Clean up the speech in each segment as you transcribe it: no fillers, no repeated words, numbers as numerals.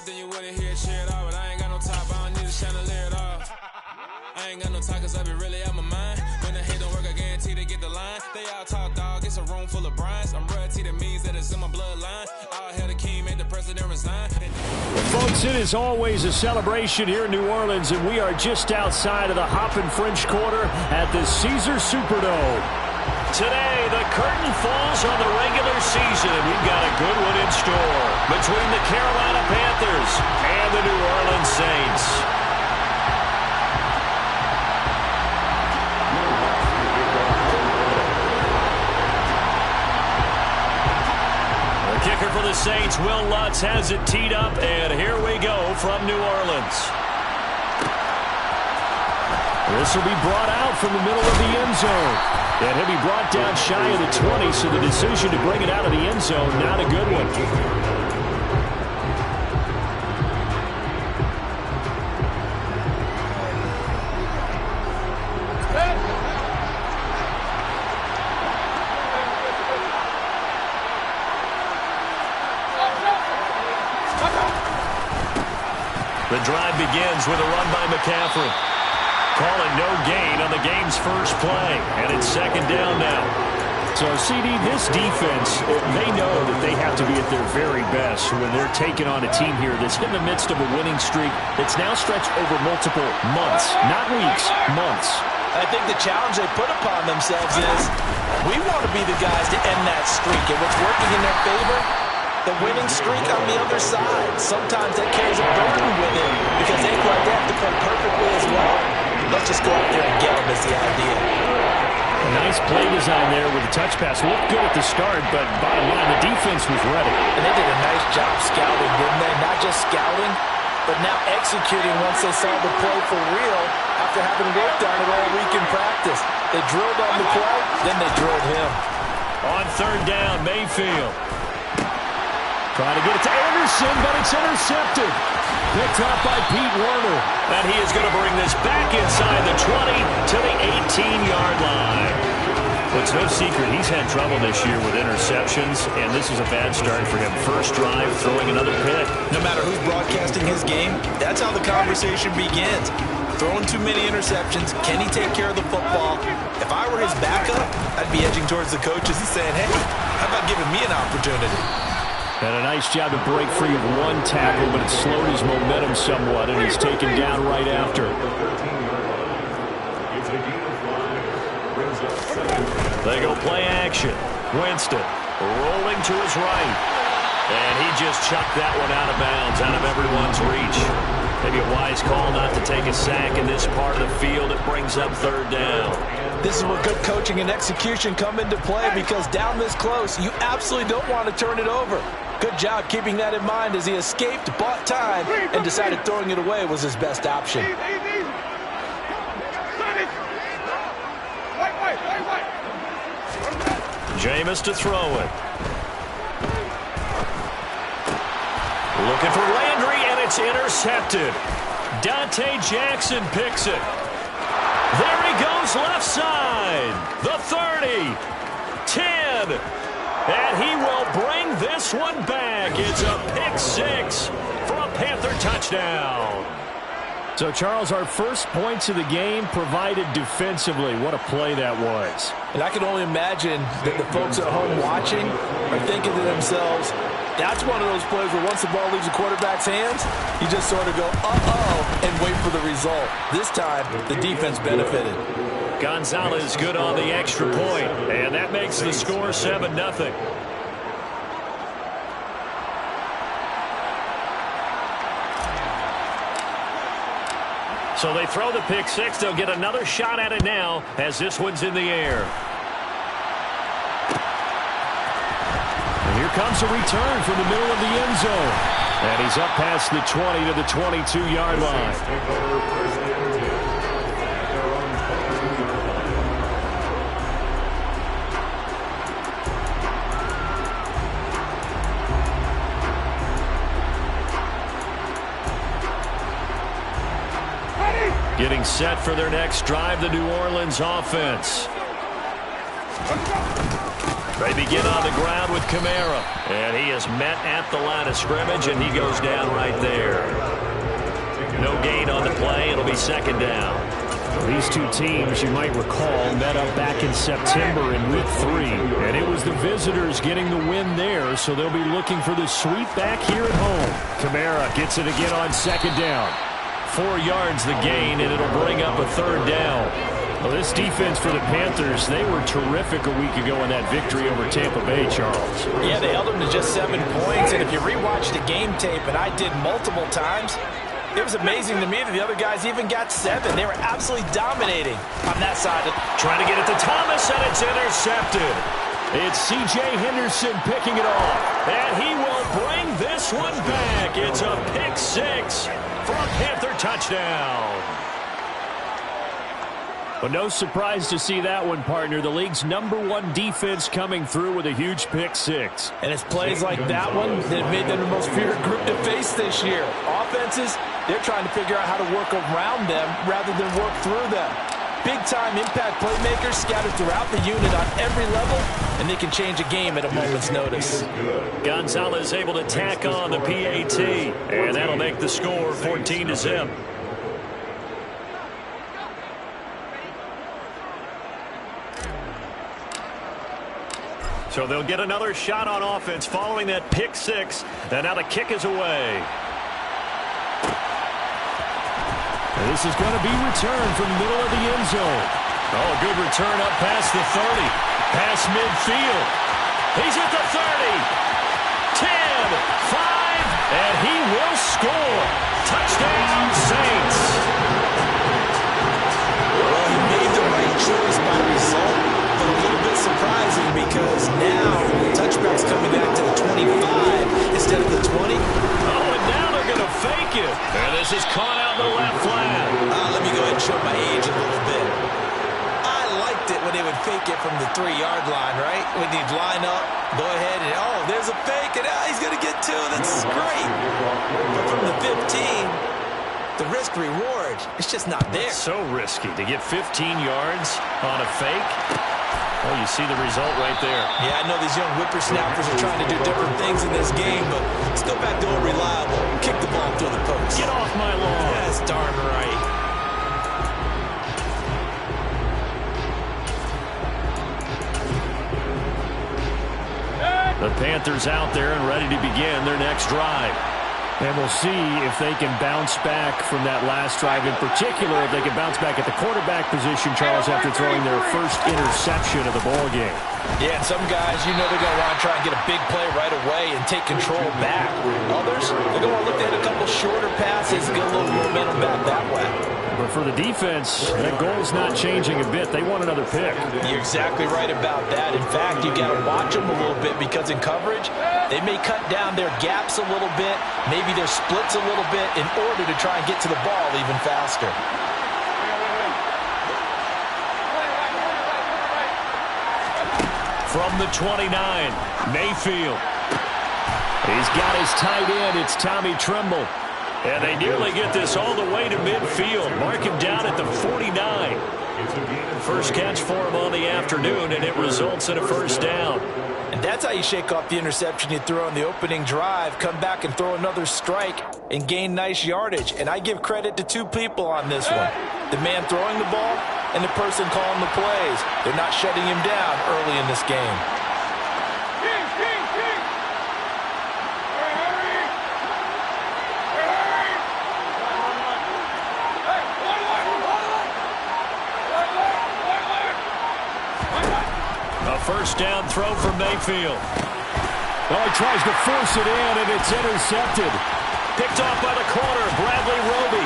then you wouldn't hear shit at all. But I ain't got no top, I don't need a chandelier at all. I ain't got no talk, cause I be really out my mind. When the hate don't work, I guarantee to get the line. They all talk, dog, it's a room full of Bryans. I'm royalty, that means that it's in my bloodline. All hell the king, made the president resign. Folks, it is always a celebration here in New Orleans, and we are just outside of the Hoppin' French Quarter at the Caesars Superdome. Today, the curtain falls on the regular season, and we've got a good one in store between the Carolina Panthers and the New Orleans Saints. The kicker for the Saints, Will Lutz, has it teed up, and here we go from New Orleans. This will be brought out from the middle of the end zone. And he'll be brought down shy of the 20, so the decision to bring it out of the end zone, not a good one. The drive begins with a run by McCaffrey. Call it no gain on the game's first play, and it's second down now. So, CD, this defense, they know that they have to be at their very best when they're taking on a team here that's in the midst of a winning streak that's now stretched over multiple months, not weeks, months. I think the challenge they put upon themselves is we want to be the guys to end that streak, and what's working in their favor, the winning streak on the other side. Sometimes that carries a burden with it because they feel like they have to play perfectly as well. Let's just go out there and get them is the idea. A nice play design there with the touch pass. Looked good at the start, but bottom line, the defense was ready. And they did a nice job scouting, didn't they? Not just scouting, but now executing once they saw the play for real after having worked on it all week in practice. They drilled on the play, then they drilled him. On third down, Mayfield. Trying to get it to Anderson, but it's intercepted. Picked up by Pete Werner. And he is going to bring this back inside the 20 to the 18-yard line. Well, it's no secret he's had trouble this year with interceptions, and this is a bad start for him. First drive, throwing another pick. No matter who's broadcasting his game, that's how the conversation begins. Throwing too many interceptions. Can he take care of the football? If I were his backup, I'd be edging towards the coaches and saying, hey, how about giving me an opportunity? And a nice job to break free of one tackle, but it slowed his momentum somewhat, and he's taken down right after. They go play action. Winston rolling to his right. And he just chucked that one out of bounds, out of everyone's reach. Maybe a wise call not to take a sack in this part of the field. It brings up third down. This is where good coaching and execution come into play, because down this close, you absolutely don't want to turn it over. Good job keeping that in mind as he escaped, bought time, and decided throwing it away was his best option. Jameis to throw it. Looking for Landry, and it's intercepted. Dante Jackson picks it. There he goes left side. The 30. 10. And he will bring this one back. It's a pick six for a Panther touchdown. So, Charles, our first points of the game provided defensively. What a play that was. And I can only imagine that the folks at home watching are thinking to themselves, that's one of those plays where once the ball leaves the quarterback's hands, you just sort of go, uh-oh, and wait for the result. This time, the defense benefited. Gonzalez good on the extra point, and that makes the score 7-0. So they throw the pick six. They'll get another shot at it now as this one's in the air. And here comes a return from the middle of the end zone. And he's up past the 20 to the 22-yard line. Getting set for their next drive, the New Orleans offense. They begin on the ground with Kamara. And he is met at the line of scrimmage, and he goes down right there. No gain on the play. It'll be second down. These two teams, you might recall, met up back in September in Week 3. And it was the visitors getting the win there, so they'll be looking for the sweep back here at home. Kamara gets it again on second down. 4 yards the gain, and it'll bring up a third down. Well, this defense for the Panthers, they were terrific a week ago in that victory over Tampa Bay, Charles. Yeah, they held them to just 7 points, and if you rewatch the game tape, and I did multiple times, it was amazing to me that the other guys even got 7. They were absolutely dominating on that side. Trying to get it to Thomas, and it's intercepted. It's C.J. Henderson picking it off. And he will bring this one back. It's a pick 6 for a Panther touchdown. But no surprise to see that one, partner. The league's #1 defense coming through with a huge pick 6. And it's plays like that one that made them the most feared group to face this year. Offenses, they're trying to figure out how to work around them rather than work through them. Big-time impact playmakers scattered throughout the unit on every level, and they can change a game at a moment's notice. Gonzalez able to tack on the PAT, and that'll make the score 14-0. So they'll get another shot on offense following that pick 6. And now the kick is away. And this is going to be returned from the middle of the end zone. Oh, a good return up past the 30. Past midfield. He's at the 30. 10, 5, and he will score. Touchdown, Saints. Well, he made the right choice by result. A little bit surprising because now touchback's coming back to the 25 instead of the 20. Oh, and now they're going to fake it. And this is caught out in the left flat. Let me go ahead and show my age a little bit. I liked it when they would fake it from the 3-yard line, right? When they'd line up, go ahead and, oh, there's a fake, and he's going to get 2. That's great. But from the 15, the risk-reward, it's just not there. So risky to get 15 yards on a fake. Well, you see the result right there. Yeah, I know these young whippersnappers are trying to do different things in this game, but let's go back to old reliable. Kick the ball through the post. Get off my lawn. That's darn right. The Panthers out there and ready to begin their next drive. And we'll see if they can bounce back from that last drive. In particular, if they can bounce back at the quarterback position, Charles, after throwing their first interception of the ball game. Yeah, and some guys, you know they're going to want to try and get a big play right away and take control back. Others, they're going to want to look at a couple shorter passes and get a little momentum back that way. But for the defense, that goal's not changing a bit. They want another pick. You're exactly right about that. In fact, you got to watch them a little bit because in coverage, they may cut down their gaps a little bit, maybe their splits a little bit in order to try and get to the ball even faster. From the 29, Mayfield. He's got his tight end. It's Tommy Tremble. And they nearly get this all the way to midfield. Mark him down at the 49. First catch for him on the afternoon, and it results in a first down. And that's how you shake off the interception you throw on the opening drive, come back and throw another strike and gain nice yardage. And I give credit to 2 people on this one. The man throwing the ball and the person calling the plays. They're not shutting him down early in this game. First down throw from Mayfield. Oh, he tries to force it in, and it's intercepted. Picked off by the corner, Bradley Roby.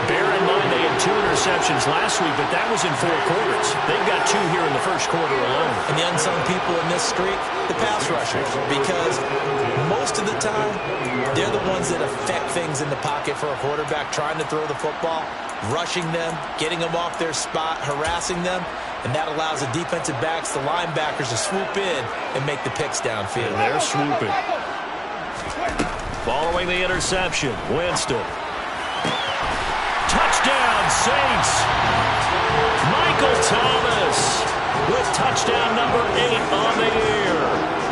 Bear in mind they had 2 interceptions last week, but that was in 4 quarters. They've got 2 here in the first quarter alone. And the unsung people in this streak, the pass rushers, because most of the time, they're the ones that affect things in the pocket for a quarterback trying to throw the football, rushing them, getting them off their spot, harassing them, and that allows the defensive backs, the linebackers to swoop in and make the picks downfield. And they're swooping. Following the interception, Winston. Touchdown! Touchdown, Saints. Michael Thomas with touchdown number 8 on the year.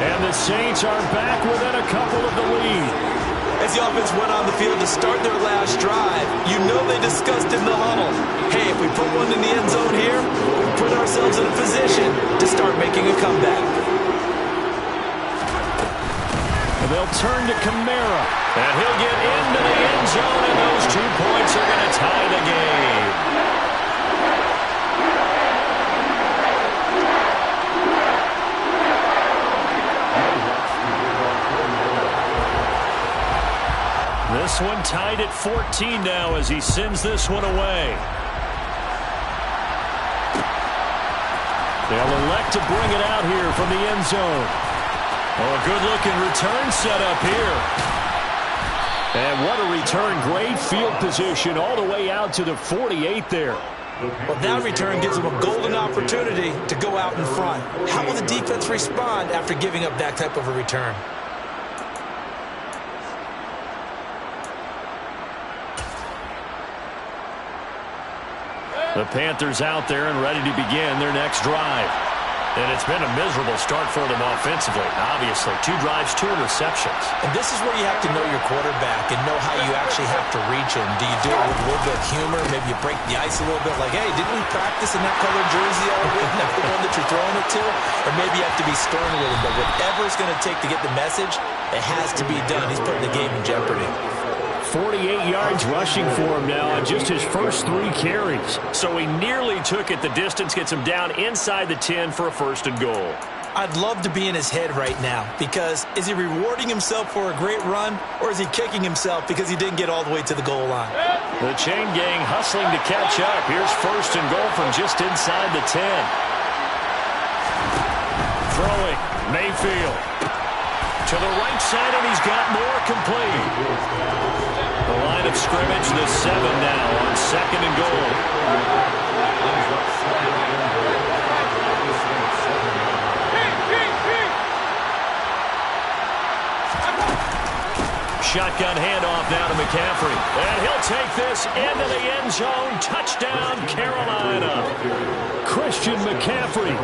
And the Saints are back within a couple of the lead. As the offense went on the field to start their last drive, you know they discussed in the huddle, hey, if we put one in the end zone here, we put ourselves in a position to start making a comeback. And they'll turn to Kamara, and he'll get into the end zone, and those 2 points are going to tie the game. This one tied at 14 now as he sends this one away. They'll elect to bring it out here from the end zone. Oh, a good-looking return set up here. And what a return. Great field position all the way out to the 48 there. Well, that return gives them a golden opportunity to go out in front. How will the defense respond after giving up that type of a return? The Panthers out there and ready to begin their next drive. And it's been a miserable start for them offensively. Obviously, 2 drives, 2 interceptions. And this is where you have to know your quarterback and know how you actually have to reach him. Do you do it with a little bit of humor? Maybe you break the ice a little bit like, hey, didn't we practice in that colored jersey already? That's the one that you're throwing it to? Or maybe you have to be stern with him. But whatever it's going to take to get the message, it has to be done. He's putting the game in jeopardy. 48 yards rushing for him now on just his first 3 carries. So he nearly took it the distance, gets him down inside the 10 for a 1st and goal. I'd love to be in his head right now because is he rewarding himself for a great run or is he kicking himself because he didn't get all the way to the goal line? The chain gang hustling to catch up. Here's 1st and goal from just inside the 10. Throwing, Mayfield. To the right side, and he's got more complete. The line of scrimmage, the 7 now on 2nd and goal. Shotgun handoff now to McCaffrey. And he'll take this into the end zone. Touchdown, Carolina. Christian McCaffrey,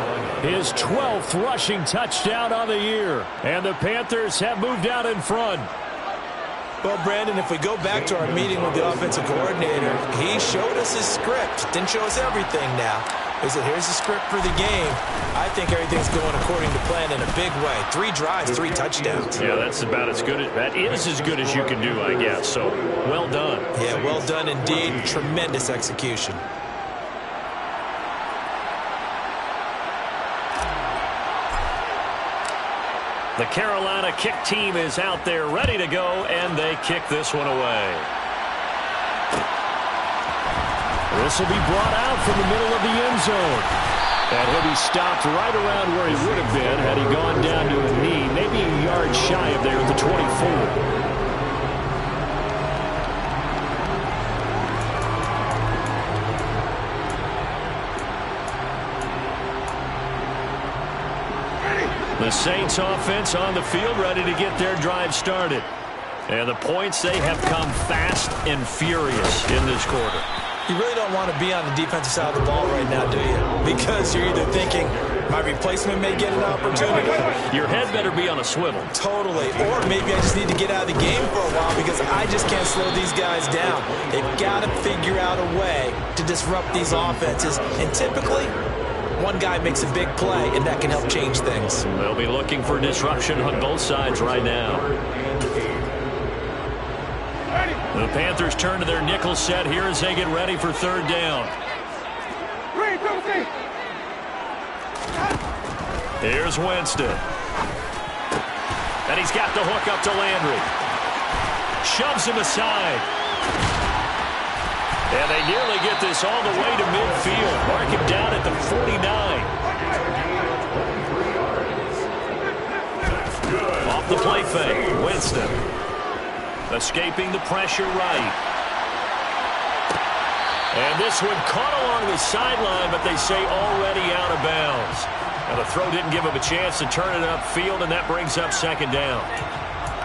his 12th rushing touchdown on the year. And the Panthers have moved out in front. Well, Brandon, if we go back to our meeting with the offensive coordinator, he showed us his script. Didn't show us everything now. He said, here's the script for the game. I think everything's going according to plan in a big way. 3 drives, 3 touchdowns. Yeah, that's about as good. That is as good as you can do, I guess. So, well done. Yeah, well done indeed. Tremendous execution. The Carolina kick team is out there ready to go, and they kick this one away. This will be brought out from the middle of the end zone. And he'll be stopped right around where he would have been had he gone down to a knee, maybe a yard shy of there at the 24. The Saints offense on the field ready to get their drive started. And the points, they have come fast and furious in this quarter. You really don't want to be on the defensive side of the ball right now, do you? Because you're either thinking, my replacement may get an opportunity. Your head better be on a swivel. Totally. Or maybe I just need to get out of the game for a while because I just can't slow these guys down. They've got to figure out a way to disrupt these offenses. And typically, one guy makes a big play, and that can help change things. They'll be looking for disruption on both sides right now. The Panthers turn to their nickel set here as they get ready for 3rd down. Here's Winston. And he's got the hook up to Landry. Shoves him aside. And they nearly get this all the way to midfield. Mark him down at the 49. Off the play fake, Winston. Escaping the pressure right. And this one caught along the sideline, but they say already out of bounds. Now the throw didn't give him a chance to turn it upfield, and that brings up 2nd down.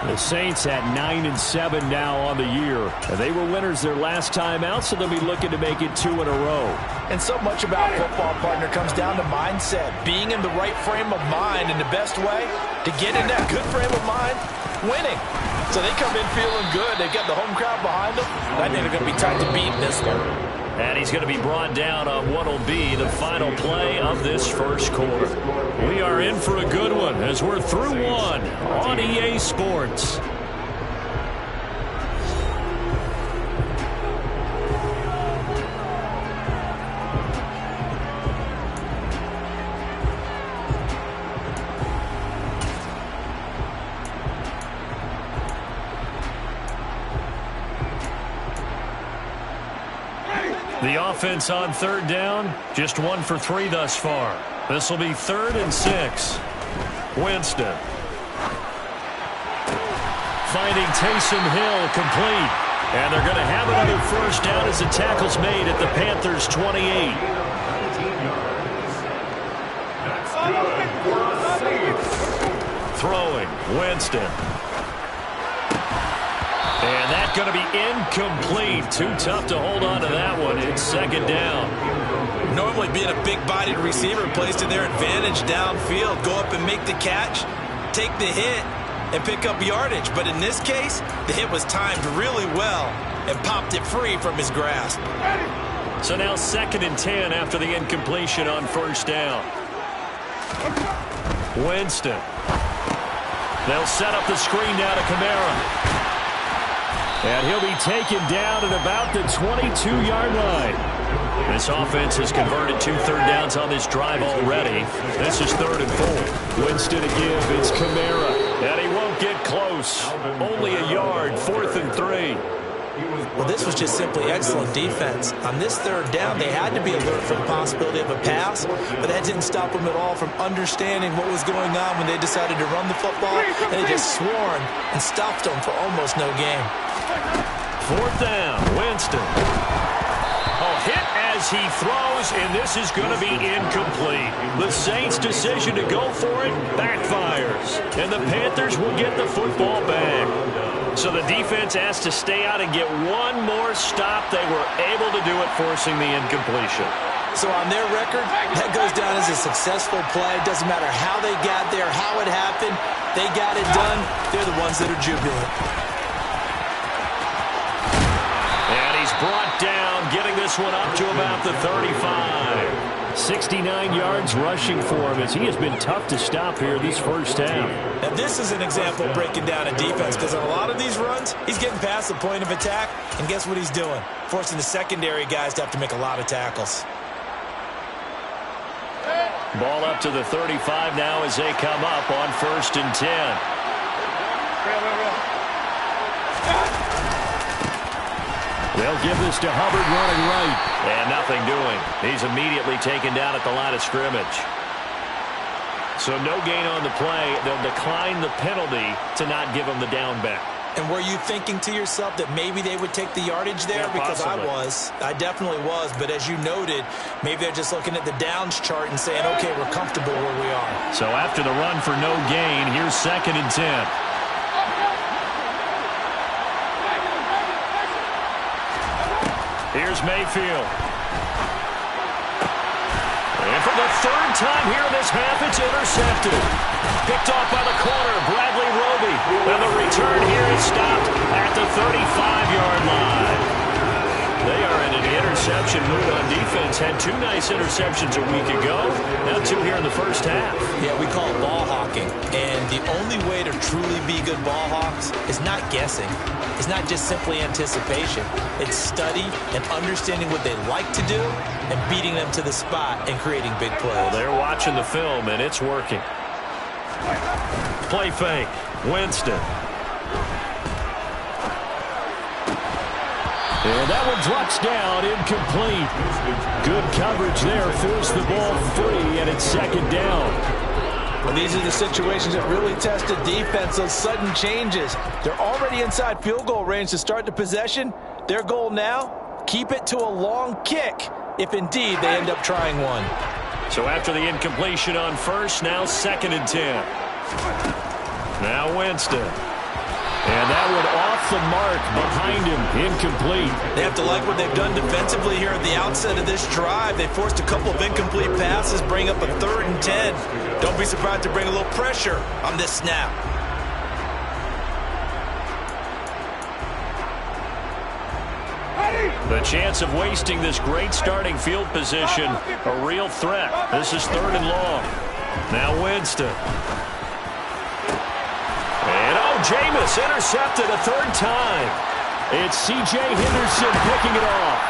The Saints at 9-7 now on the year. And they were winners their last time out, so they'll be looking to make it 2 in a row. And so much about football, partner, comes down to mindset. Being in the right frame of mind, and the best way to get in that good frame of mind, winning. So they come in feeling good. They've got the home crowd behind them. I think they're going to be tight to beat in this one. And he's going to be brought down on what will be the final play of this first quarter. We are in for a good one as we're through one on EA Sports. The offense on 3rd down, just 1 for 3 thus far. This will be 3rd and 6. Winston. Finding Taysom Hill complete. And they're going to have another first down as the tackle's made at the Panthers' 28. Throwing, Winston. And that's going to be incomplete. Too tough to hold on to that one. It's 2nd down. Normally being a big-bodied receiver plays to their advantage downfield. Go up and make the catch, take the hit, and pick up yardage. But in this case, the hit was timed really well and popped it free from his grasp. So now 2nd and 10 after the incompletion on 1st down. Winston. They'll set up the screen now to Kamara. And he'll be taken down at about the 22-yard line. This offense has converted 2 third downs on this drive already. This is 3rd and 4. Winston to give. It's Kamara. And he won't get close. Only a yard. 4th and 3. Well, this was just simply excellent defense. On this 3rd down, they had to be alert for the possibility of a pass, but that didn't stop them at all from understanding what was going on when they decided to run the football, and they just swarmed and stopped them for almost no gain. 4th down, Winston. Hit as he throws, and this is going to be incomplete. The Saints' decision to go for it backfires, and the Panthers will get the football back. So the defense has to stay out and get one more stop. They were able to do it, forcing the incompletion. So on their record, that goes down as a successful play. Doesn't matter how they got there, how it happened. They got it done. They're the ones that are jubilant. And he's brought down, getting this one up to about the 35. 69 yards rushing for him as he has been tough to stop here this first half. Now this is an example of breaking down a defense, because on a lot of these runs, he's getting past the point of attack, and guess what he's doing? Forcing the secondary guys to have to make a lot of tackles. Ball up to the 35 now as they come up on 1st and 10. They'll give this to Hubbard running right. And nothing doing. He's immediately taken down at the line of scrimmage. So no gain on the play. They'll decline the penalty to not give him the down back. And were you thinking to yourself that maybe they would take the yardage there? Yeah, because possibly. I definitely was. But as you noted, maybe they're just looking at the downs chart and saying, okay, we're comfortable where we are. So after the run for no gain, here's 2nd and 10. Here's Mayfield. And for the 3rd time here in this half, it's intercepted. Picked off by the corner, Bradley Roby. And the return here is stopped at the 35-yard line. They are in an interception mood on defense. Had 2 nice interceptions a week ago. Now 2 here in the first half. Yeah, we call it ball hawking. And the only way to truly be good ball hawks is not guessing. It's not just simply anticipation. It's study and understanding what they like to do and beating them to the spot and creating big plays. Well, they're watching the film, and it's working. Play fake. Winston. And that one drops down, incomplete. Good coverage there, forced the ball free, and it's 2nd down. Well, these are the situations that really test the defense, those sudden changes. They're already inside field goal range to start the possession. Their goal now, keep it to a long kick, if indeed they end up trying one. So after the incompletion on 1st, now 2nd and 10. Now Winston. And that one off the mark behind him, incomplete. They have to like what they've done defensively here at the outset of this drive. They forced a couple of incomplete passes, bring up a 3rd and 10. Don't be surprised to bring a little pressure on this snap. The chance of wasting this great starting field position, a real threat. This is 3rd and long. Now Winston. And Jameis intercepted a 3rd time. It's C.J. Henderson picking it off.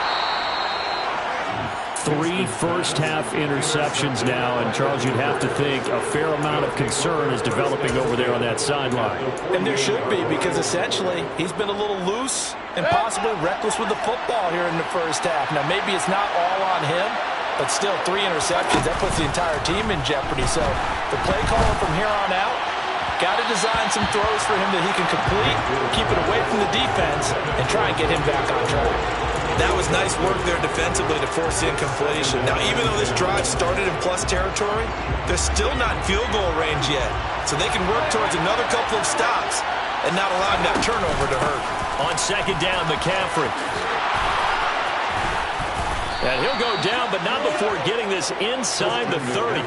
3 first-half interceptions now, and Charles, you'd have to think a fair amount of concern is developing over there on that sideline. And there should be, because essentially he's been a little loose and possibly reckless with the football here in the first half. Now, maybe it's not all on him, but still 3 interceptions. That puts the entire team in jeopardy. So the play caller from here on out, got to design some throws for him that he can complete, keep it away from the defense, and try and get him back on track. That was nice work there defensively to force the incompletion. Now, even though this drive started in plus territory, they're still not in field goal range yet. So they can work towards another couple of stops and not allowing that turnover to hurt. On 2nd down, McCaffrey. And he'll go down, but not before getting this inside the 30.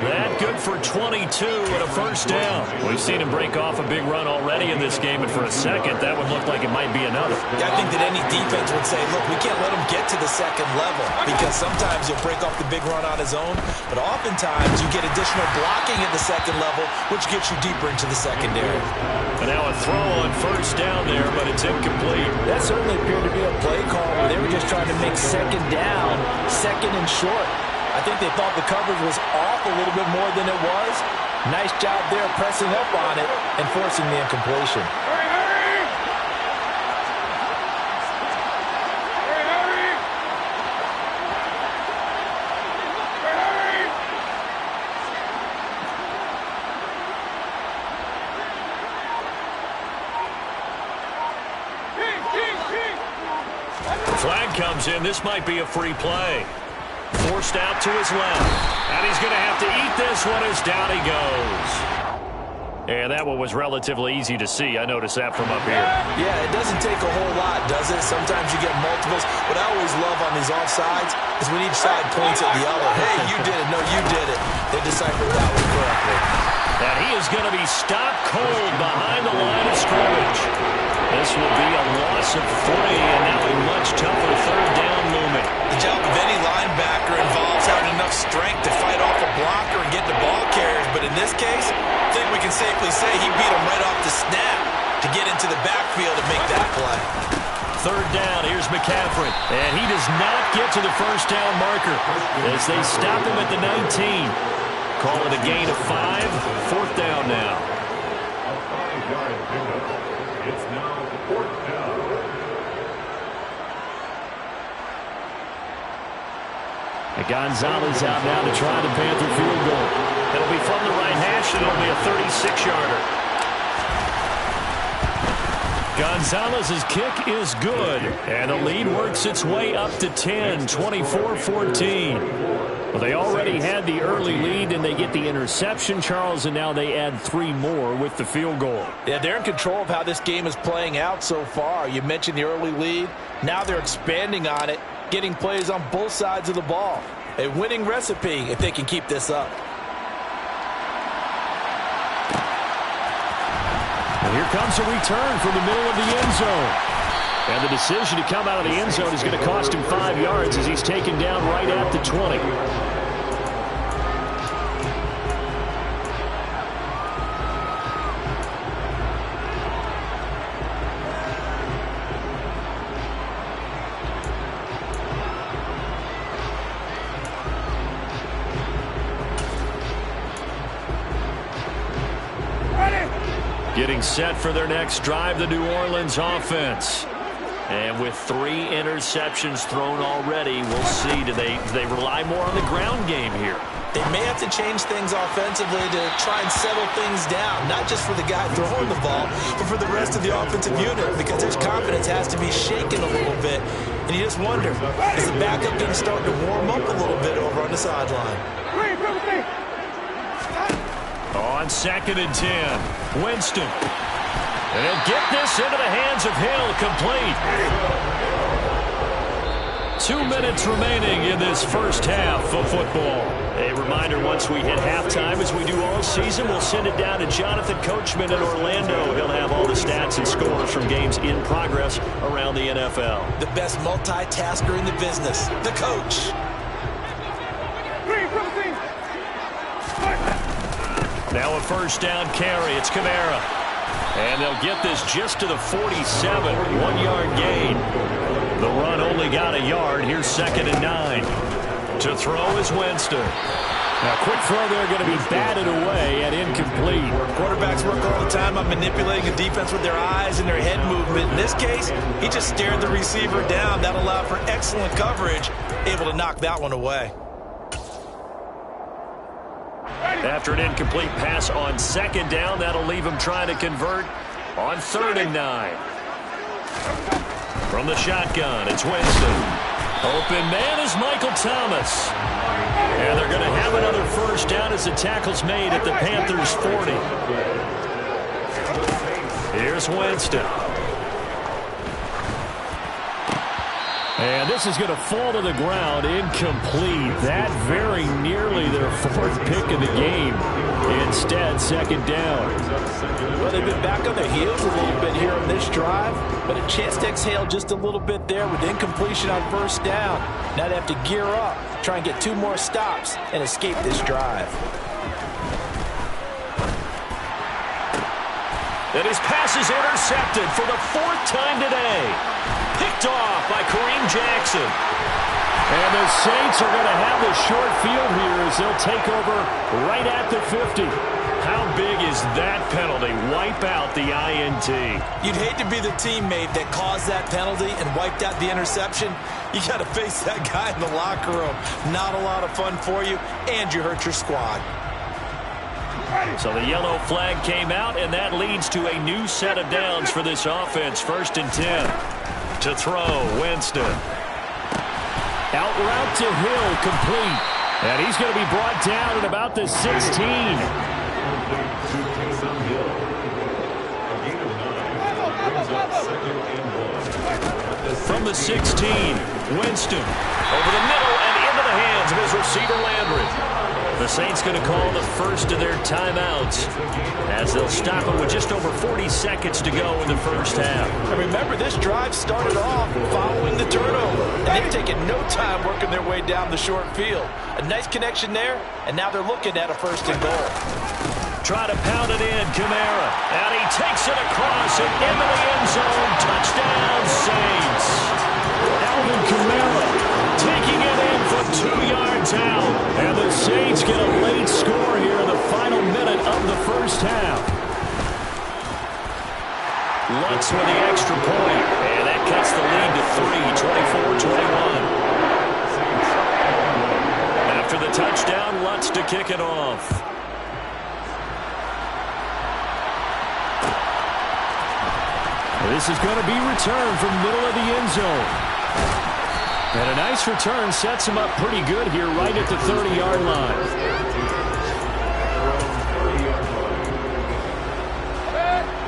That good for 22 and a first down. We've seen him break off a big run already in this game, and for a second, that would look like it might be another. Yeah, I think that any defense would say, look, we can't let him get to the 2nd level, because sometimes he'll break off the big run on his own, but oftentimes you get additional blocking at the 2nd level, which gets you deeper into the secondary. And now a throw on first down there, but it's incomplete. That certainly appeared to be a play call where they were just trying to make 2nd down, 2nd and short. I think they thought the coverage was off a little bit more than it was. Nice job there pressing up on it and forcing the incompletion. Flag comes in. This might be a free play. Forced out to his left. And he's going to have to eat this one as down he goes. And that one was relatively easy to see. I noticed that from up here. Yeah, it doesn't take a whole lot, does it? Sometimes you get multiples. What I always love on these offsides is when each side points at the other. Hey, you did it. No, you did it. They deciphered that one correctly. And he is going to be stopped cold behind the line of scrimmage. This will be a loss of 3, and now a much tougher 3rd down movement. The job of any linebacker involves having enough strength to fight off a blocker and get the ball carriers, but in this case, I think we can safely say he beat him right off the snap to get into the backfield and make that play. 3rd down, here's McCaffrey, and he does not get to the first down marker as they stop him at the 19. Call it a gain of 5, 4th down now. It's now 4th down. And Gonzalez out now to try the Panther field goal. It'll be from the right hash, and it'll be a 36-yarder. Gonzalez's kick is good, and the lead works its way up to 10, 24-14. Well, they already had the early lead, and they get the interception, Charles, and now they add 3 more with the field goal. Yeah, they're in control of how this game is playing out so far. You mentioned the early lead. Now they're expanding on it, getting plays on both sides of the ball. A winning recipe if they can keep this up. And here comes a return from the middle of the end zone. And the decision to come out of the end zone is going to cost him 5 yards as he's taken down right at the 20. Getting set for their next drive, the New Orleans offense. And with 3 interceptions thrown already, we'll see. Do they rely more on the ground game here? They may have to change things offensively to try and settle things down, not just for the guy throwing the ball, but for the rest of the offensive unit, because their confidence has to be shaken a little bit. And you just wonder, is the backup going to start to warm up a little bit over on the sideline? On 2nd and 10, Winston. And he'll get this into the hands of Hill, complete. 2 minutes remaining in this first half of football. A reminder, once we hit halftime, as we do all season, we'll send it down to Jonathan Coachman in Orlando. He'll have all the stats and scores from games in progress around the NFL. The best multitasker in the business, the coach. Now a first down carry. It's Kamara. And they'll get this just to the 47. 1-yard gain. The run only got a yard. Here's 2nd and 9. To throw is Winston. Now, quick throw there, going to be batted away and incomplete. Quarterbacks work all the time on manipulating a defense with their eyes and their head movement. In this case, he just stared the receiver down. That allowed for excellent coverage, able to knock that one away. After an incomplete pass on 2nd down, that'll leave him trying to convert on 3rd and 9. From the shotgun, it's Winston. Open man is Michael Thomas. And they're going to have another first down as the tackle's made at the Panthers' 40. Here's Winston. And this is going to fall to the ground, incomplete. That very nearly their 4th pick of the game. Instead, 2nd down. Well, they've been back on their heels a little bit here on this drive, but a chance to exhale just a little bit there with incompletion on 1st down. Now they have to gear up, try and get 2 more stops, and escape this drive. And his pass is intercepted for the 4th time today. Picked off by Kareem Jackson. And the Saints are going to have the short field here as they'll take over right at the 50. How big is that penalty? Wipe out the INT. You'd hate to be the teammate that caused that penalty and wiped out the interception. You got to face that guy in the locker room. Not a lot of fun for you, and you hurt your squad. So the yellow flag came out, and that leads to a new set of downs for this offense. 1st and 10. To throw, Winston. Out route to Hill, complete. And he's going to be brought down at about the 16. From the 16, Winston. Over the middle and into the hands of his receiver, Landry. The Saints going to call the first of their timeouts as they'll stop it with just over 40 seconds to go in the first half. And remember, this drive started off following the turnover, and they've taken no time working their way down the short field. A nice connection there, and now they're looking at a 1st and goal. Try to pound it in, Kamara, and he takes it across and into the end zone. Touchdown, Saints. Alvin Kamara taking it in from 2 yards out. And the Saints get a late score here in the final minute of the first half. Lutz with the extra point, and that cuts the lead to 3, 24-21. After the touchdown, Lutz to kick it off. This is going to be returned from the middle of the end zone. And a nice return sets him up pretty good here right at the 30-yard line.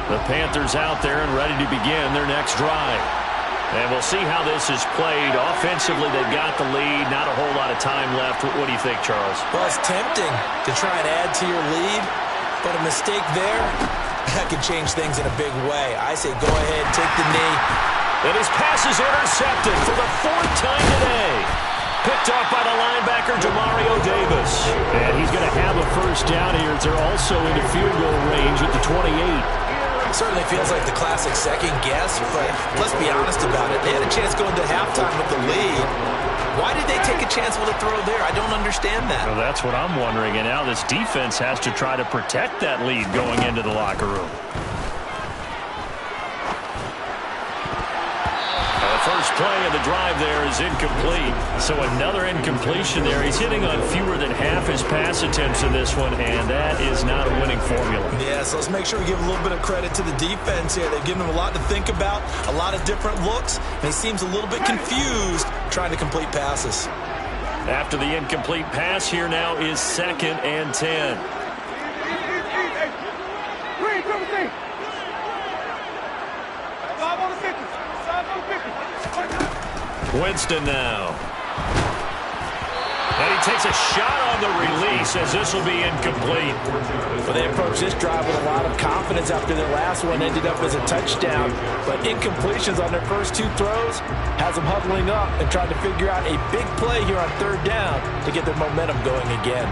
The Panthers out there and ready to begin their next drive. And we'll see how this is played. Offensively, they've got the lead. Not a whole lot of time left. What do you think, Charles? Well, it's tempting to try and add to your lead, but a mistake there, that could change things in a big way. I say go ahead, take the knee. And his pass is intercepted for the 4th time today. Picked off by the linebacker, Demario Davis. And he's going to have a first down here. They're also into field goal range at the 28. Certainly feels like the classic second guess, but let's be honest about it. They had a chance going to halftime with the lead. Why did they take a chance with a throw there? I don't understand that. Well, that's what I'm wondering. And now this defense has to try to protect that lead going into the locker room. First play of the drive there is incomplete. So another incompletion there. He's hitting on fewer than half his pass attempts in this one, and that is not a winning formula. Yeah, so let's make sure we give a little bit of credit to the defense here. They've given him a lot to think about, a lot of different looks, and he seems a little bit confused trying to complete passes. After the incomplete pass, here now is 2nd and 10. Winston now. And he takes a shot on the release as this will be incomplete. Well, they approached this drive with a lot of confidence after their last one ended up as a touchdown. But incompletions on their first two throws has them huddling up and trying to figure out a big play here on third down to get their momentum going again.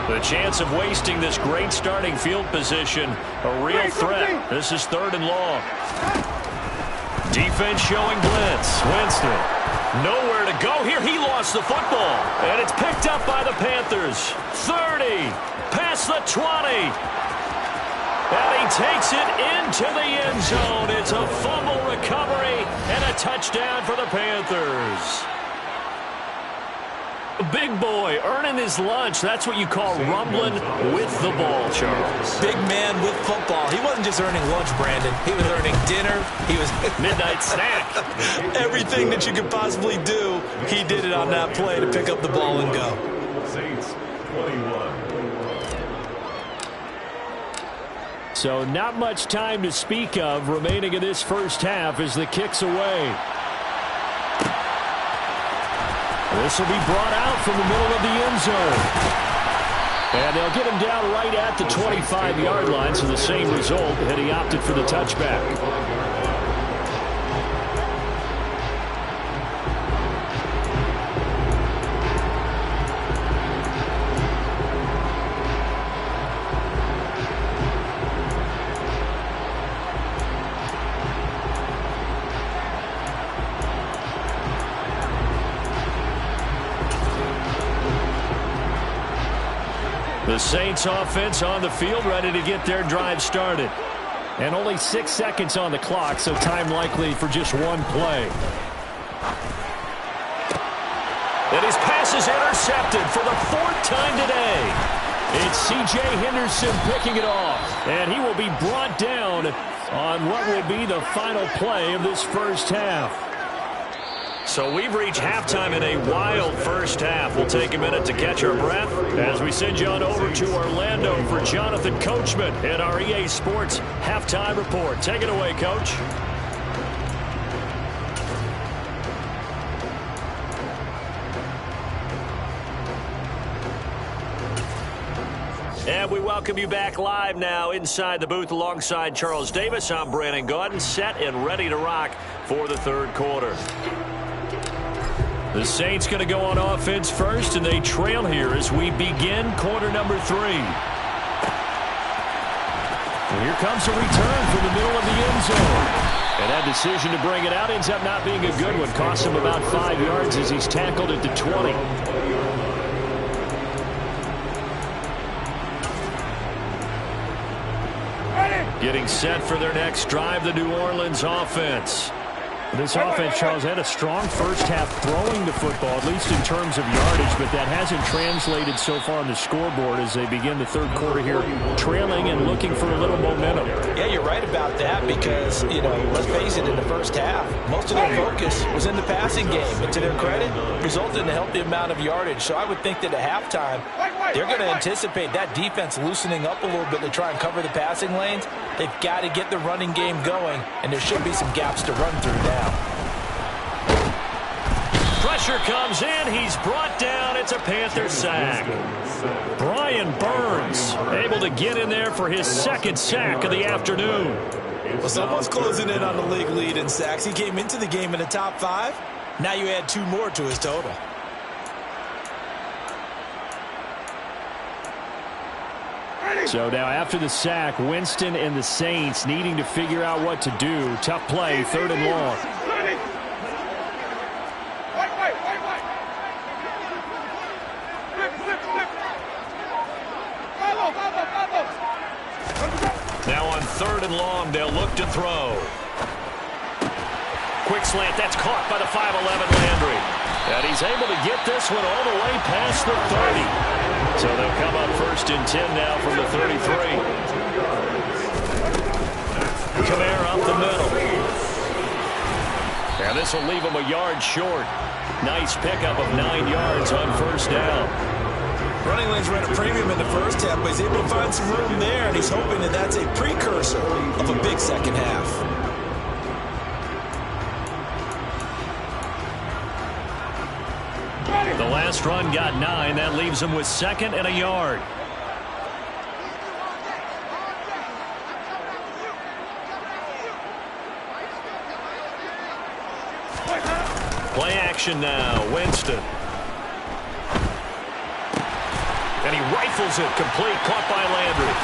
The chance of wasting this great starting field position, a real threat. This is third and long. Defense showing blitz. Winston, nowhere to go here. He lost the football, and it's picked up by the Panthers. 30, past the 20. And he takes it into the end zone. It's a fumble recovery and a touchdown for the Panthers. Big boy earning his lunch. That's what you call rumbling with the ball, Charles. Big man with football. He wasn't just earning lunch, Brandon. He was earning dinner. He was midnight snack. Everything that you could possibly do, he did it on that play to pick up the ball and go. Saints 21. So not much time to speak of remaining in this first half as the kick's away. This will be brought out from the middle of the end zone. And they'll get him down right at the 25-yard line, so the same result, and he opted for the touchback. The Saints offense on the field, ready to get their drive started. And only 6 seconds on the clock, so time likely for just one play. And his pass is intercepted for the fourth time today. It's C.J. Henderson picking it off. And he will be brought down on what will be the final play of this first half. So we've reached halftime in a wild first half. We'll take a minute to catch our breath as we send you on over to Orlando for Jonathan Coachman and our EA Sports Halftime Report. Take it away, Coach. And we welcome you back live now inside the booth alongside Charles Davis. I'm Brandon Gaudin, set and ready to rock for the third quarter. The Saints going to go on offense first, and they trail here as we begin quarter number 3. And here comes a return from the middle of the end zone. And that decision to bring it out ends up not being a good one. Costs him about 5 yards as he's tackled at the 20. Getting set for their next drive, the New Orleans offense. This offense, Charles, had a strong first half throwing the football, at least in terms of yardage, but that hasn't translated so far on the scoreboard as they begin the third quarter here, trailing and looking for a little momentum. Yeah, you're right about that because, let's face it, in the first half, most of their focus was in the passing game. And to their credit, resulted in a healthy amount of yardage. So I would think that at halftime, they're going to anticipate that defense loosening up a little bit to try and cover the passing lanes. They've got to get the running game going, and there should be some gaps to run through now. Pressure comes in. He's brought down. It's a Panther sack. Brian Burns able to get in there for his second sack of the afternoon. Well, someone's closing in on the league lead in sacks. He came into the game in the top 5. Now you add 2 more to his total. So now after the sack, Winston and the Saints needing to figure out what to do. Tough play, third and long. Now on third and long, they'll look to throw. Quick slant, that's caught by the 5'11" Landry. And he's able to get this one all the way past the 30. So they'll come up first and 10 now from the 33. Kamara up the middle. And And this will leave him a yard short. Nice pickup of 9 yards on first down. Running lanes were at a premium in the first half, but he's able to find some room there, and he's hoping that that's a precursor of a big second half. The last run got 9. That leaves him with 2nd and a yard. Play action now. Winston. And he rifles it complete. Caught by Landry.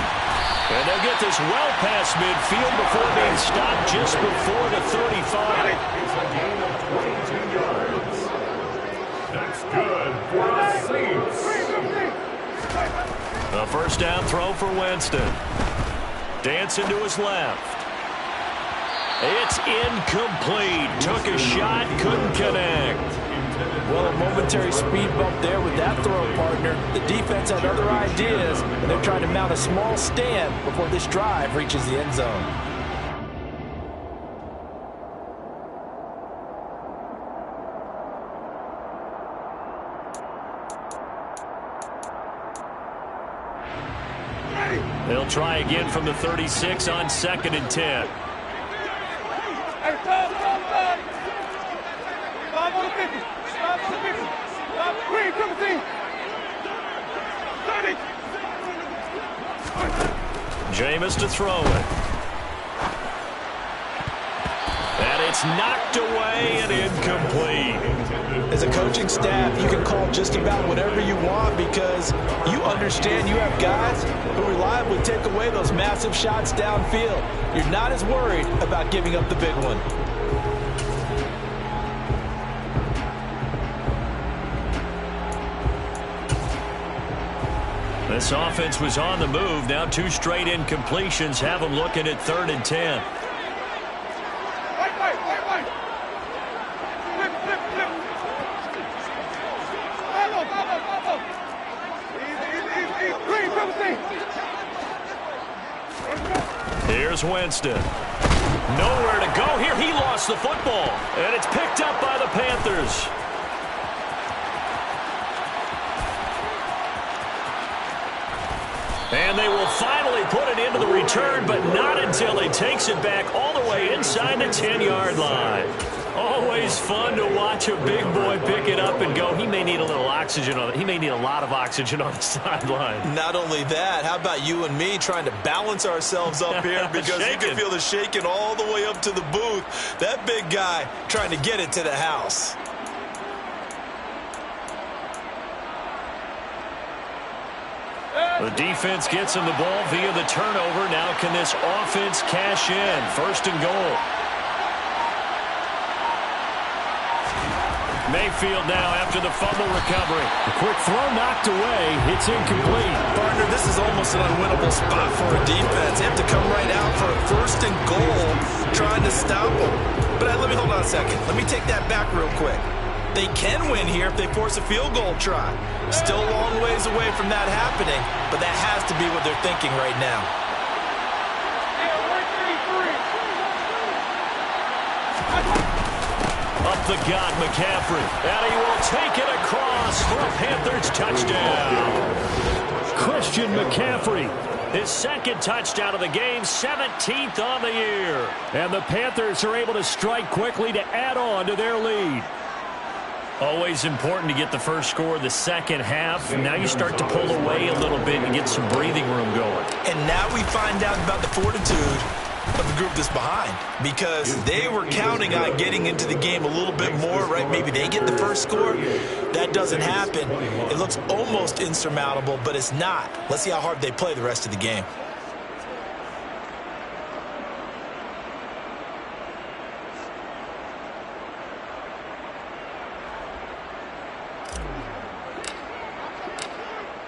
And they'll get this well past midfield before being stopped just before the 35. It's a gain of 22 yards. That's good for the Saints. A first down throw for Winston. Dancing to his left. It's incomplete. Took a shot, couldn't connect. Well, a momentary speed bump there with that throw, partner. The defense had other ideas, and they're trying to mount a small stand before this drive reaches the end zone. They'll try again from the 36 on 2nd and 10. Jameis to throw it. And it's knocked away and incomplete. As a coaching staff, you can call just about whatever you want because you understand you have guys who reliably take away those massive shots downfield. You're not as worried about giving up the big one. This offense was on the move. Now 2 straight incompletions have them looking at 3rd and 10. Here's Winston. Nowhere to go here. He lost the football. And it's picked up by the Panthers. And they will finally put it into the return, but not until he takes it back all the way inside the 10-yard line. Always fun to watch a big boy pick it up and go. He may need a little oxygen on it. He may need a lot of oxygen on the sideline. Not only that, how about you and me trying to balance ourselves up here because you can feel the shaking all the way up to the booth. That big guy trying to get it to the house. The defense gets him the ball via the turnover. Now can this offense cash in? 1st and goal. Mayfield now after the fumble recovery. A quick throw knocked away. It's incomplete. Partner, this is almost an unwinnable spot for a defense. They have to come right out for a 1st and goal trying to stop them. But let me hold on a second. Let me take that back real quick. They can win here if they force a field goal try. Still a long ways away from that happening, but that has to be what they're thinking right now. Up the gut, McCaffrey. And he will take it across for a Panthers touchdown. Christian McCaffrey. His 2nd touchdown of the game, 17th on the year. And the Panthers are able to strike quickly to add on to their lead. Always important to get the first score of the second half. And now you start to pull away a little bit and get some breathing room going. And now we find out about the fortitude of the group that's behind because they were counting on getting into the game a little bit more, right? Maybe they get the first score. That doesn't happen. It looks almost insurmountable, but it's not. Let's see how hard they play the rest of the game.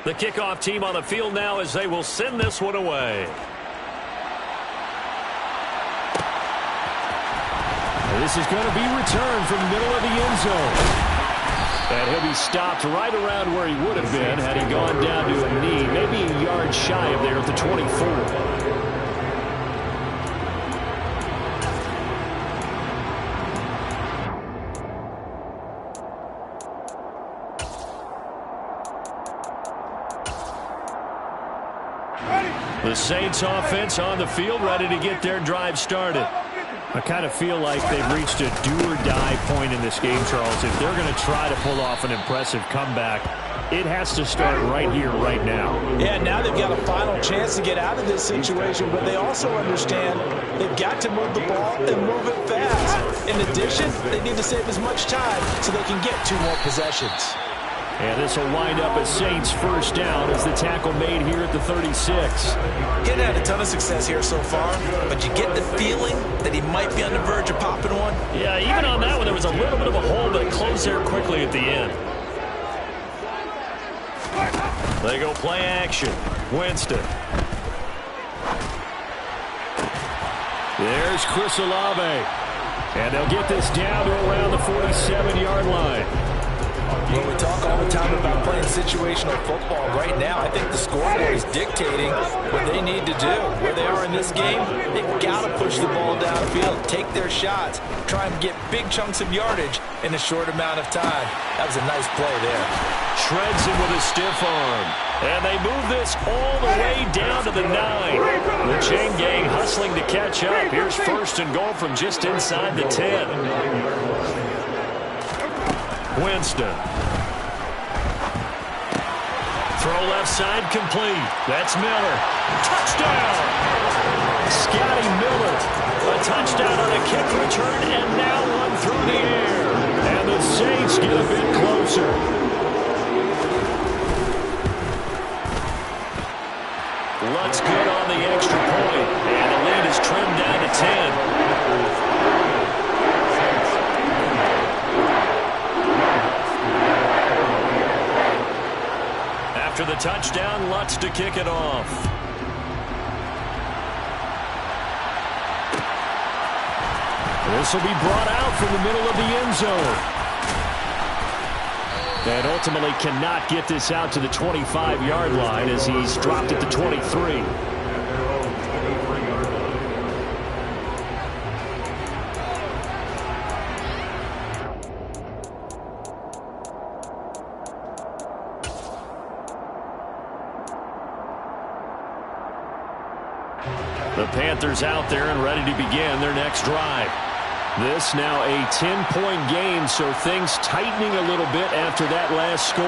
The kickoff team on the field now as they will send this one away. This is going to be returned from the middle of the end zone. And he'll be stopped right around where he would have been had he gone down to a knee, maybe a yard shy of there at the 24. The Saints offense on the field, ready to get their drive started. I kind of feel like they've reached a do-or-die point in this game, Charles. If they're going to try to pull off an impressive comeback, it has to start right here, right now. Yeah, now they've got a final chance to get out of this situation, but they also understand they've got to move the ball and move it fast. In addition, they need to save as much time so they can get 2 more possessions. And this will wind up as Saints first down as the tackle made here at the 36. He had a ton of success here so far, but you get the feeling that he might be on the verge of popping one. Yeah, even on that one, there was a little bit of a hole, but it closed there quickly at the end. They go play action. Winston. There's Chris Olave. And they'll get this down to around the 47-yard line. Well, we talk all the time about playing situational football. Right now, I think the scoreboard is dictating what they need to do. Where they are in this game, they've got to push the ball downfield, take their shots, try and get big chunks of yardage in a short amount of time. That was a nice play there. Shreds him with a stiff arm. And they move this all the way down to the 9. The chain gang hustling to catch up. Here's first and goal from just inside the 10. Winston. Throw left side complete. That's Miller. Touchdown! Scotty Miller. A touchdown on a kick return, and now one through the air. And the Saints get a bit closer. Lutz good on the extra point, and the lead is trimmed down to 10. After the touchdown, Lutz to kick it off. This will be brought out from the middle of the end zone. And ultimately cannot get this out to the 25-yard line as he's dropped at the 23. The Panthers out there and ready to begin their next drive. This now a 10-point game, so things tightening a little bit after that last score.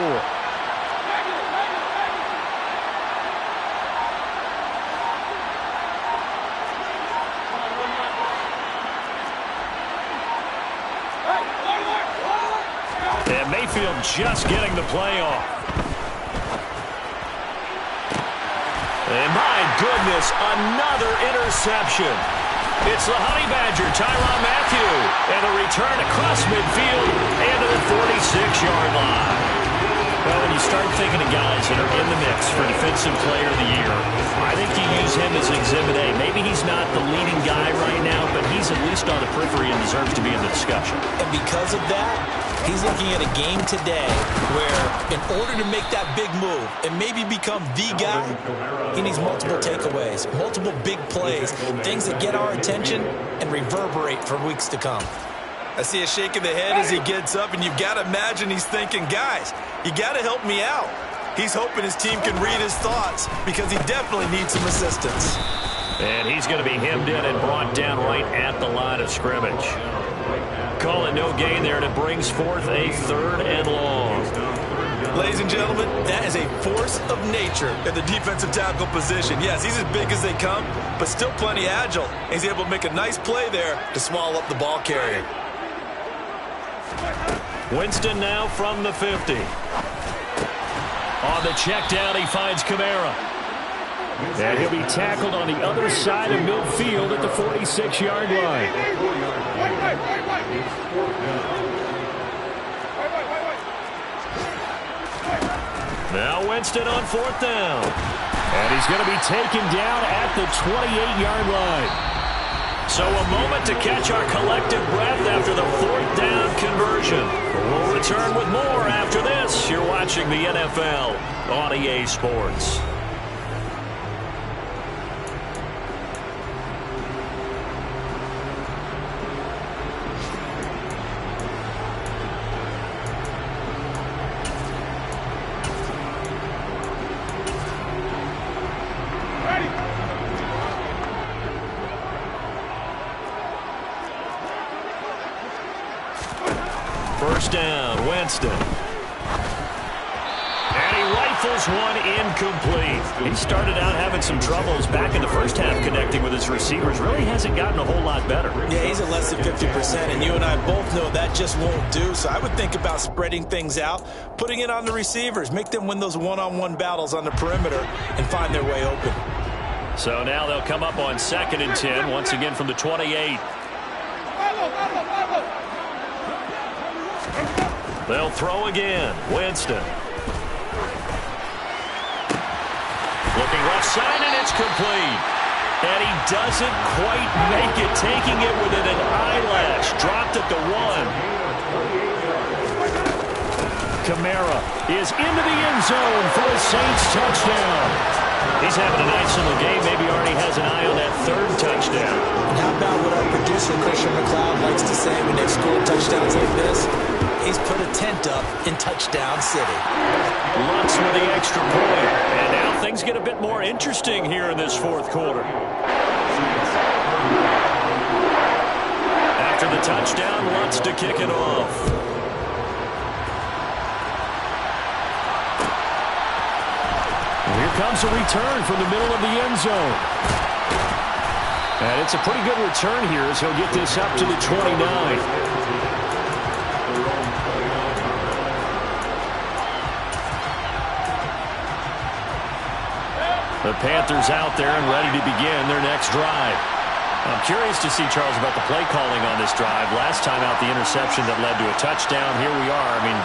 And Mayfield just getting the play off. And my goodness, another interception. It's the Honey Badger, Tyrann Mathieu, and a return across midfield and to the 46-yard line. Well, when you start thinking of guys that are in the mix for Defensive Player of the Year, I think you use him as Exhibit A. Maybe he's not the leading guy right now, but he's at least on the periphery and deserves to be in the discussion. And because of that, he's looking at a game today where in order to make that big move and maybe become the guy, he needs multiple takeaways, multiple big plays, things that get our attention and reverberate for weeks to come. I see a shake of the head as he gets up, and you've got to imagine he's thinking, guys, you got to help me out. He's hoping his team can read his thoughts because he definitely needs some assistance. And he's going to be hemmed in and brought down right at the line of scrimmage. Call it no gain there, and it brings forth a 3rd and long. Ladies and gentlemen, that is a force of nature at the defensive tackle position. Yes, he's as big as they come, but still plenty agile. He's able to make a nice play there to swallow up the ball carrier. Winston now from the 50. On the check down, he finds Kamara. And he'll be tackled on the other side of midfield at the 46-yard line. Now Winston on 4th down. And he's going to be taken down at the 28-yard line. So a moment to catch our collective breath after the 4th down conversion. We'll return with more after this. You're watching the NFL on EA Sports. Ready. First down, Winston. And he rifles one incomplete. He started out having some troubles back in the first half connecting with his receivers. Really hasn't gotten a whole lot better. Yeah, he's at less than 50%, and you and I both know that just won't do. So I would think about spreading things out, putting it on the receivers, make them win those one-on-one battles on the perimeter, and find their way open. So now they'll come up on 2nd and 10, once again from the 28. They'll throw again. Winston. Looking left side, and it's complete. And he doesn't quite make it, taking it within an eyelash. Dropped at the 1. Kamara is into the end zone for a Saints touchdown. He's having a nice little game. Maybe already has an eye on that 3rd touchdown. And how about what our producer, Christian McLeod, likes to say when they score touchdowns like this? He's put a tent up in Touchdown City. Lutz with the extra point. And now things get a bit more interesting here in this 4th quarter. After the touchdown, Lutz to kick it off. Here comes a return from the middle of the end zone. And it's a pretty good return here as he'll get this up to the 29. The Panthers out there and ready to begin their next drive. I'm curious to see, Charles, about the play calling on this drive. Last time out, the interception that led to a touchdown. Here we are. I mean,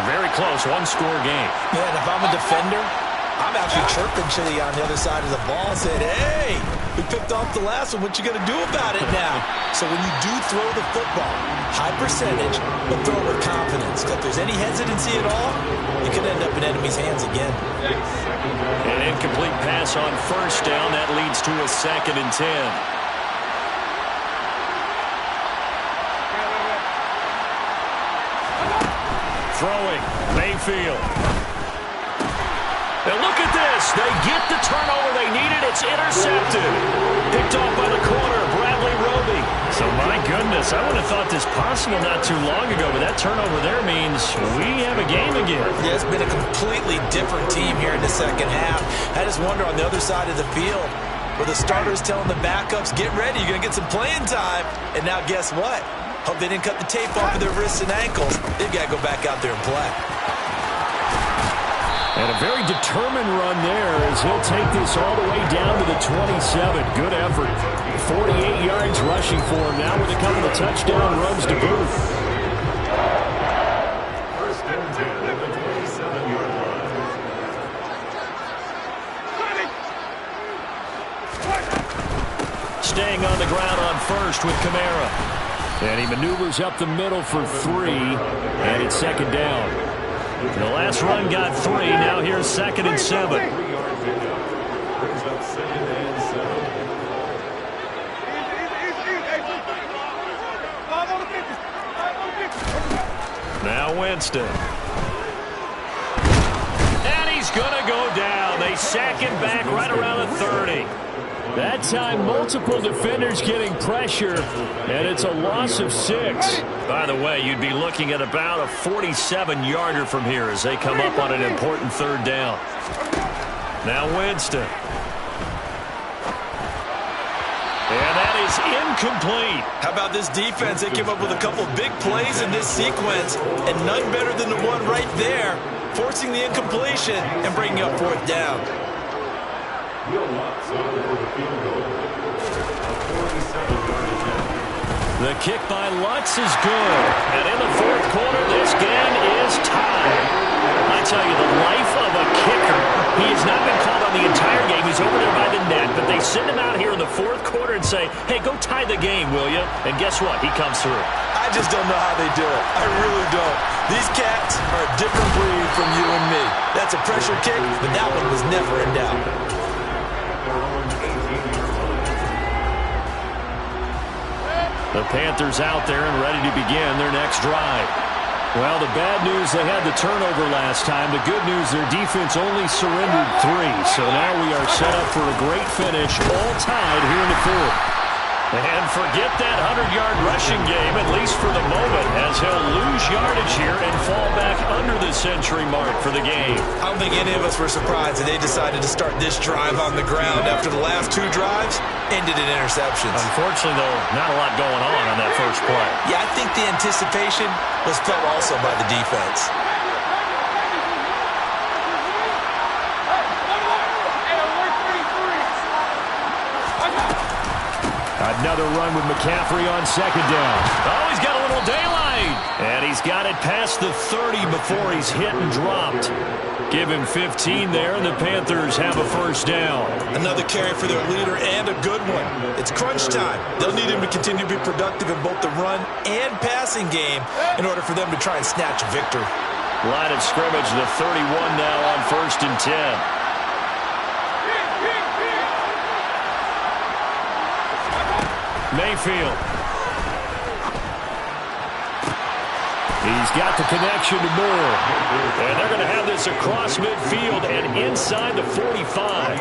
very close, one-score game. Yeah, and if I'm a defender, I'm actually chirping Chili on the other side of the ball, saying, hey, we picked off the last one. What you going to do about it now? So when you do throw the football, high percentage, but throw with confidence. If there's any hesitancy at all, it could end up in enemy's hands again. An incomplete pass on first down. That leads to a 2nd and 10. Throwing, Mayfield. And look at this. They get the turnover they needed. It's intercepted. Picked off by the corner, Bradley Roby. So, my goodness, I would have thought this possible not too long ago, but that turnover there means we have a game again. Yeah, it's been a completely different team here in the second half. I just wonder on the other side of the field, where the starters telling the backups, get ready, you're going to get some playing time. And now guess what? Hope they didn't cut the tape off of their wrists and ankles. They've got to go back out there and play. And a very determined run there as he'll take this all the way down to the 27. Good effort. 48 yards rushing for him now with a couple of touchdown runs to boot. First and 10 at the 27-yard line. Staying on the ground on first with Kamara. And he maneuvers up the middle for 3, and it's 2nd down. The last run got 3. Now here's 2nd and 7. Brings up 2nd and 7. Now Winston. And he's going to go down. They sack him back right around the 30. That time, multiple defenders getting pressure, and it's a loss of 6. By the way, you'd be looking at about a 47-yarder from here as they come up on an important 3rd down. Now Winston. And that is incomplete. How about this defense? They came up with a couple big plays in this sequence, and none better than the one right there, forcing the incompletion and bringing up 4th down. The kick by Lutz is good. And in the 4th quarter, this game is tied. I tell you, the life of a kicker. He has not been called on the entire game. He's over there by the net. But they send him out here in the 4th quarter and say, hey, go tie the game, will you? And guess what? He comes through. I just don't know how they do it. I really don't. These cats are a different breed from you and me. That's a pressure kick, but that one was never in doubt. The Panthers out there and ready to begin their next drive. Well, the bad news, they had the turnover last time. The good news, their defense only surrendered 3. So now we are set up for a great finish, all tied here in the 4th. And forget that 100-yard rushing game, at least for the moment, as he'll lose yardage here and fall back under the century mark for the game. I don't think any of us were surprised that they decided to start this drive on the ground after the last 2 drives ended in interceptions. Unfortunately, though, not a lot going on that first play. Yeah, I think the anticipation was felt also by the defense. Another run with McCaffrey on second down. Oh, he's got a little daylight. And he's got it past the 30 before he's hit and dropped. Give him 15 there, and the Panthers have a first down. Another carry for their leader and a good one. It's crunch time. They'll need him to continue to be productive in both the run and passing game in order for them to try and snatch a victory. Line of scrimmage, the 31 now on 1st and 10. Mayfield. He's got the connection to Moore. And they're going to have this across midfield and inside the 45.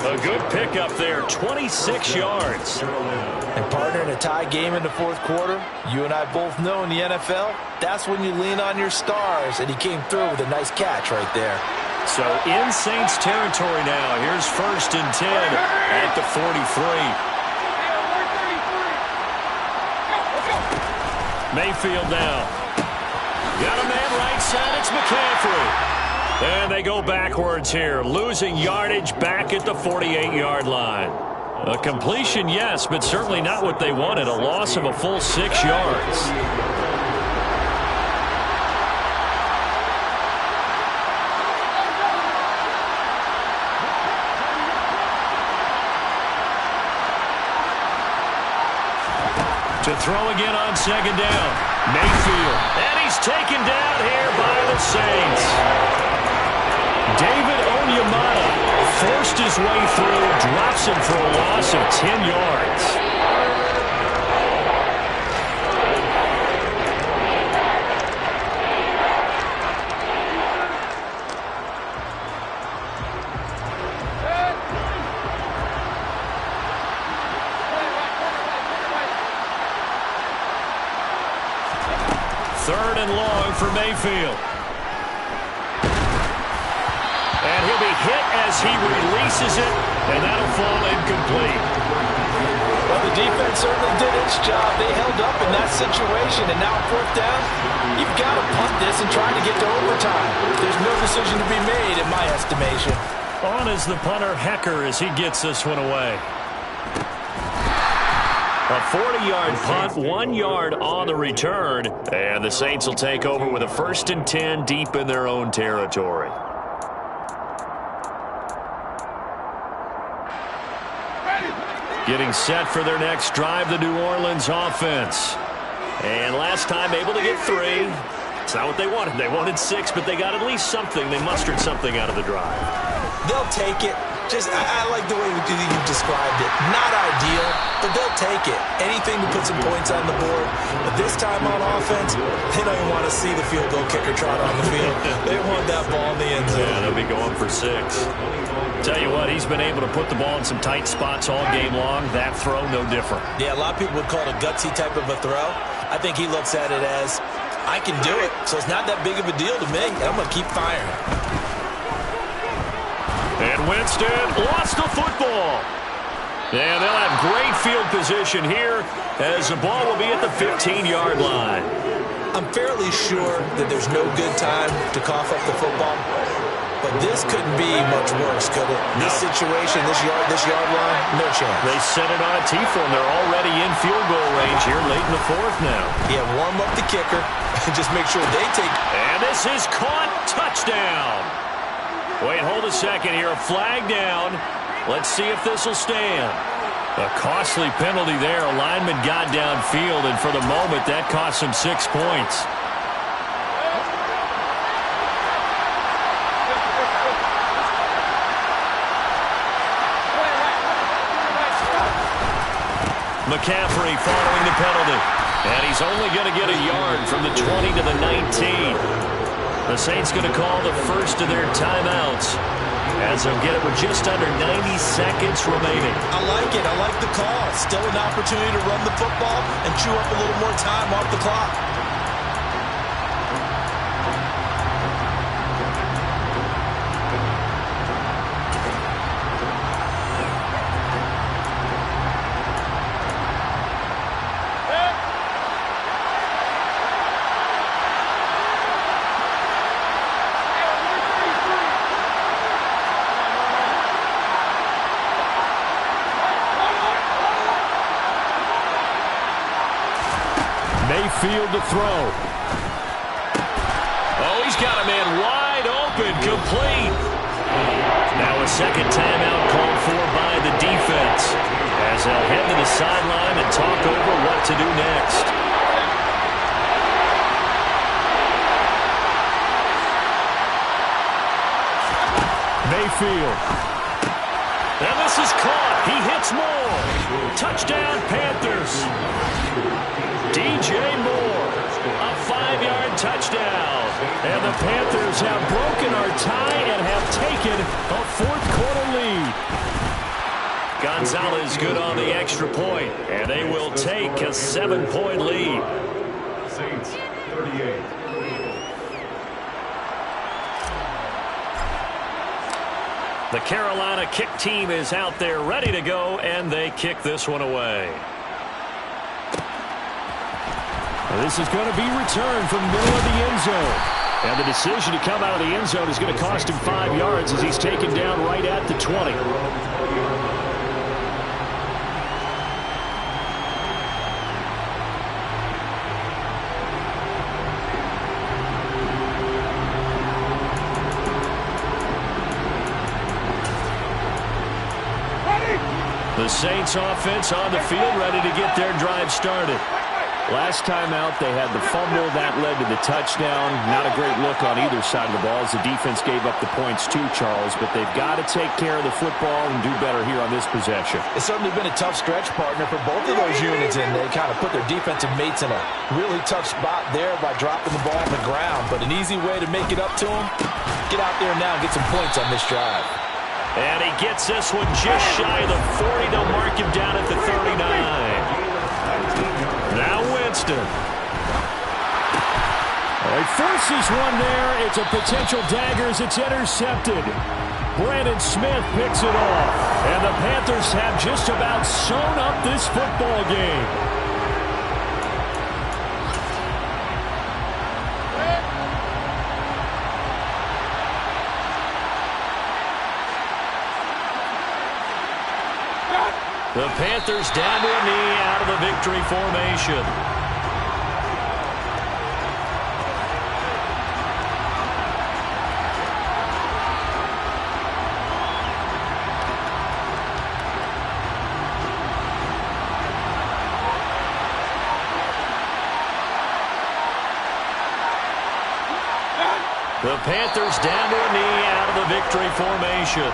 A good pickup there, 26 yards. And partner, in a tie game in the 4th quarter, you and I both know in the NFL, that's when you lean on your stars, and he came through with a nice catch right there. So in Saints territory now. Here's 1st and 10 at the 43. Mayfield now. Got a man right side. It's McCaffrey. And they go backwards here, losing yardage back at the 48-yard line. A completion, yes, but certainly not what they wanted. A loss of a full 6 yards. To throw again on second down. Mayfield. And he's taken down here by the Saints. David Onyemata forced his way through, drops him for a loss of 10 yards. Third and long for Mayfield. And he'll be hit as he releases it, and that'll fall incomplete. Well, the defense certainly did its job. They held up in that situation, and now 4th down, you've got to punt this and try to get to overtime. There's no decision to be made, in my estimation. On is the punter, Hecker, as he gets this one away. A 40-yard punt, 1 yard on the return, and the Saints will take over with a 1st and 10 deep in their own territory. Getting set for their next drive, the New Orleans offense. And last time able to get 3. It's not what they wanted. They wanted 6, but they got at least something. They mustered something out of the drive. They'll take it. I like the way you described it. Not ideal, but they'll take it. Anything to put some points on the board. But this time on offense, they don't even want to see the field goal kicker trot on the field. They want that ball in the end zone. Yeah, they'll be going for 6. Tell you what, he's been able to put the ball in some tight spots all game long. That throw, no different. Yeah, a lot of people would call it a gutsy type of a throw. I think he looks at it as, I can do it, so it's not that big of a deal to me. I'm going to keep firing. And Winston lost the football. And they'll have great field position here as the ball will be at the 15-yard line. I'm fairly sure that there's no good time to cough up the football. But this couldn't be much worse, could it? This situation, this yard line, no chance. They set it on a tee for them. They're already in field goal range here late in the 4th now. Yeah, warm up the kicker and just make sure they take. And this is caught. Touchdown. Wait, hold a second here. A flag down. Let's see if this will stand. A costly penalty there. A lineman got downfield, and for the moment, that cost him 6 points. McCaffrey following the penalty. And he's only going to get a yard from the 20 to the 19. The Saints going to call the first of their timeouts. as they'll get it with just under 90 seconds remaining. I like it. I like the call. Still an opportunity to run the football and chew up a little more time off the clock. Mayfield to throw. Oh, he's got a man wide open, complete. Now a second timeout called for by the defense as they'll head to the sideline and talk over what to do next. Mayfield. And this is caught. He hits Moore. Touchdown, Panthers. DJ Moore, a 5-yard touchdown. And the Panthers have broken our tie and have taken a fourth-quarter lead. Gonzalez good on the extra point, and they will take a 7-point lead. Saints, 38. The Carolina kick team is out there ready to go, and they kick this one away. This is going to be returned from the middle of the end zone. And the decision to come out of the end zone is going to cost him 5 yards as he's taken down right at the 20. The Saints offense on the field ready to get their drive started. Last time out, they had the fumble. That led to the touchdown. Not a great look on either side of the ball as the defense gave up the points too, Charles. But they've got to take care of the football and do better here on this possession. It's certainly been a tough stretch, partner, for both of those units, and they kind of put their defensive mates in a really tough spot there by dropping the ball on the ground. But an easy way to make it up to them, get out there now and get some points on this drive. And he gets this one just shy of the 40. They'll mark him down at the 39. Now Winston. He forces one there. It's a potential dagger as it's intercepted. Brandon Smith picks it off. And the Panthers have just about sewn up this football game. The Panthers down to a knee out of the victory formation. The Panthers down to a knee out of the victory formation.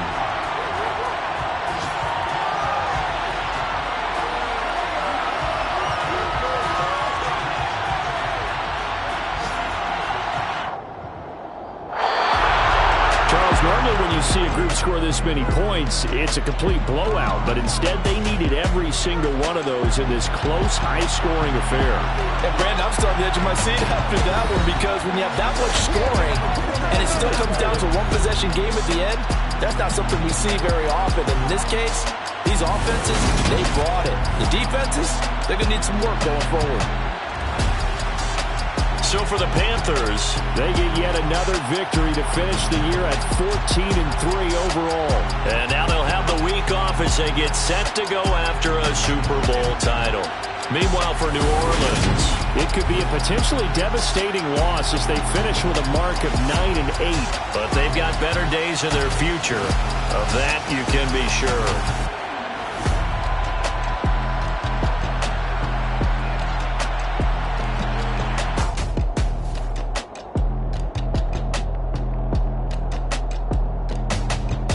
Normally when you see a group score this many points, it's a complete blowout. But instead, they needed every single one of those in this close, high-scoring affair. And, Brandon, I'm still on the edge of my seat after that one because when you have that much scoring and it still comes down to a one-possession game at the end, that's not something we see very often. In this case, these offenses, they brought it. The defenses, they're going to need some work going forward. So for the Panthers, they get yet another victory to finish the year at 14-3 overall. And now they'll have the week off as they get set to go after a Super Bowl title. Meanwhile, for New Orleans, it could be a potentially devastating loss as they finish with a mark of 9-8. But they've got better days in their future. Of that, you can be sure.